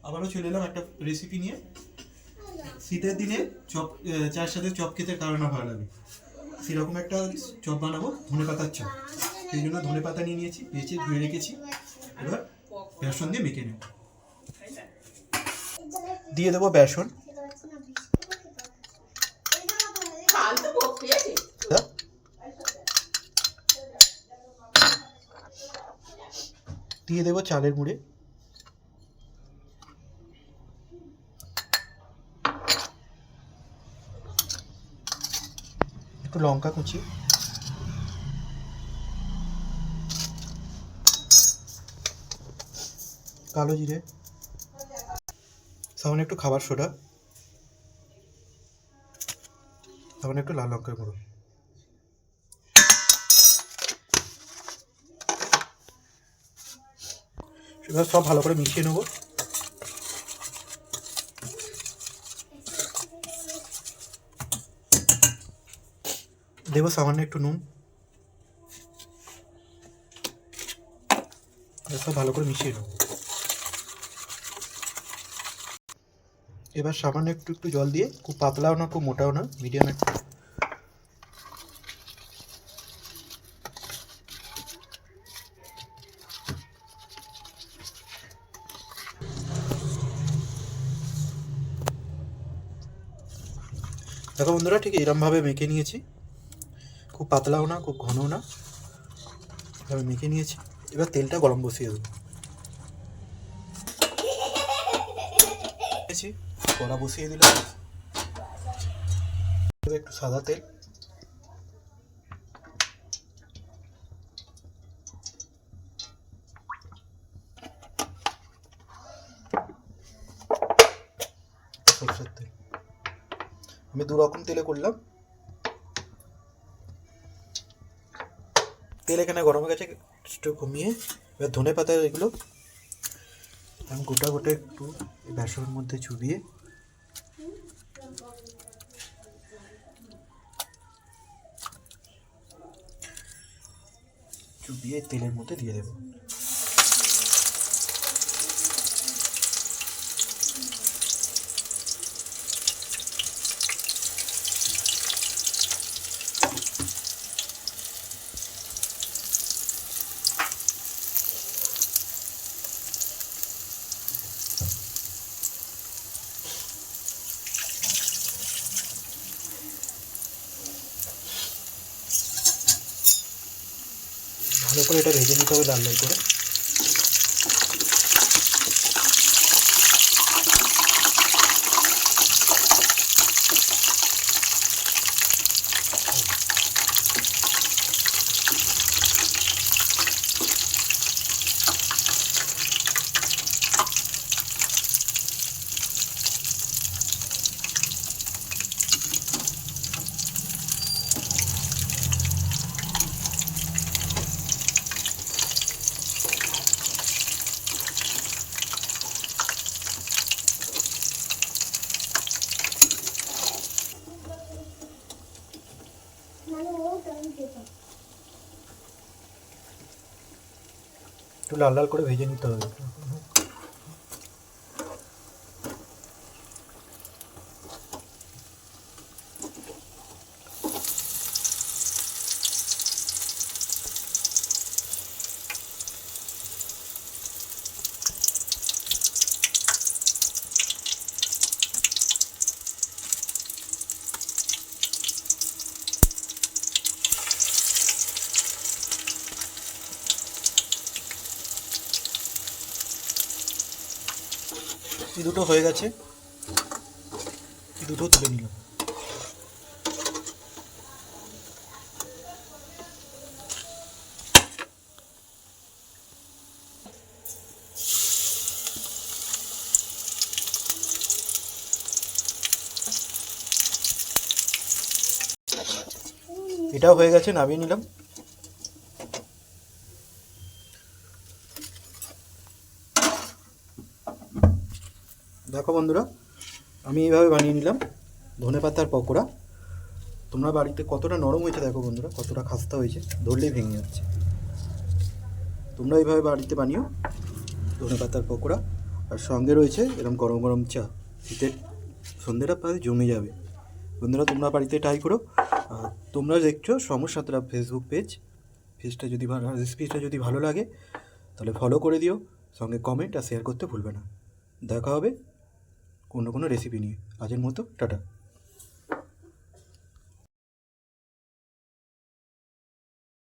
আবারও চলে এলাম একটা রেসিপি নিয়ে। শীতের দিনে চপ, চায়ের সাথে চপ খেতে কারো না ভালো লাগে, সেরকম একটা চপ বানাবো, ধনেপাতার চপ। সেই জন্য ধনেপাতা নিয়ে নিয়েছি, বেছে ধুয়ে রেখেছি। এবার বেসন দিয়ে মেখে নেব। দিয়ে দেবো বেসন, দিয়ে দেবো চালের গুঁড়ে, একটু লঙ্কা কুচি, কালো জিরে, সামান্য একটু খাবার সোডা, সামান্য একটু লাল লঙ্কার গুঁড়ো। এবার সব ভালো করে মিশিয়ে নেবো। দেবো সামান্য একটু নুন, সব ভালো করে মিশিয়ে নেবো। এবার সামান্য একটু একটু জল দিয়ে, খুব পাতলাও না খুব মোটাও না, মিডিয়াম একটু। দেখো বন্ধুরা, ঠিক এরমভাবে মেখে নিয়েছি, খুব পাতলাও না খুব ঘনও না, এভাবে মেখে নিয়েছি। এবার তেলটা গরম বসিয়ে দেবো। কড়া বসিয়ে দিলাম, একটু সাদা তেল, সরষের তেল। আমি দু রকম তেলে করলাম। তেল এখানে গরম হয়ে গেছে, একটু কমিয়ে এবার ধনে পাতা এগুলো আমি গোটা গোটা একটু বেসনের মধ্যে চুবিয়ে তেলের মধ্যে দিয়ে দেবো। ভালো করে এটা ভেজে নিতে হবে লাল লাল করে। একটু লাল লাল করে ভেজে নিতে হবে। এই দুটো হয়ে গেছে, দুটো তুলে নিলাম। এটাও হয়ে গেছে, নামিয়ে নিলাম। দেখো বন্ধুরা, আমি এইভাবে বানিয়ে নিলাম ধনেপাতার পকোড়া। তোমরা বাড়িতে কতটা নরম হয়েছে দেখো বন্ধুরা, কতটা খাস্তা হয়েছে, ধরলেই ভেঙে যাচ্ছে। তোমরা এইভাবে বাড়িতে বানিও ধনেপাতার পকোড়া। আর সঙ্গে রয়েছে এরকম গরম গরম চা। শীতের সন্ধ্যেটা প্রায় জমে যাবে। বন্ধুরা, তোমরা বাড়িতে ট্রাই করো। আর তোমরা দেখছো সমসাতরা ফেসবুক পেজটা যদি ভালো, রেসিপিটা যদি ভালো লাগে তাহলে ফলো করে দিও, সঙ্গে কমেন্ট আর শেয়ার করতে ভুলবে না। দেখা হবে অন্য কোনো রেসিপি নিয়ে। আজের মতো টাটা।